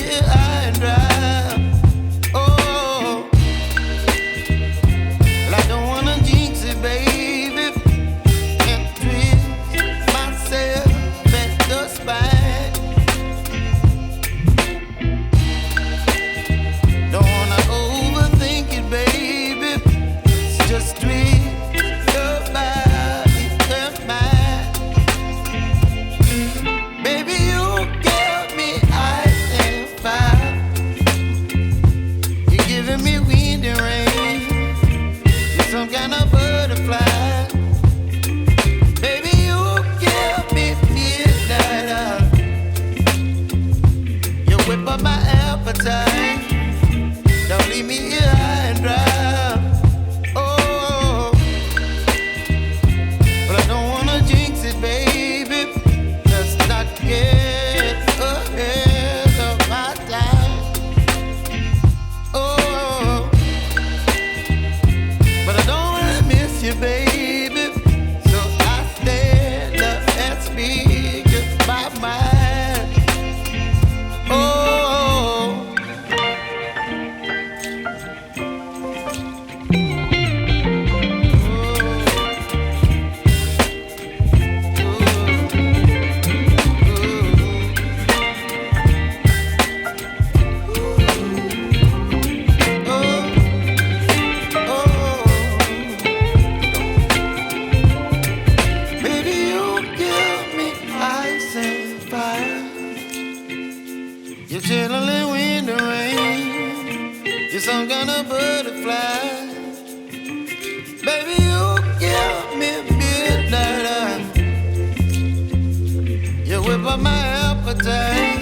here high and dry. Oh, well, I don't wanna jinx it, baby, and twist myself at the spine. Don't wanna overthink it, baby. It's just twist your body and mine. Baby, you give me ice and fire. You're giving me wind and rain. You're some kind of butterfly. Baby, you give me midnight. You whip up my appetite. Don't leave me here high and dry. Oh, but I don't wanna jinx it, baby. Let's not get ahead of my time. Oh, but I don't wanna miss you, baby. So I stand up and speak my mind. Oh. Baby, you give me ice and fire. You're chilling wind and rain. You're some kind of butterfly. Baby, you give me midnight. You whip up my appetite.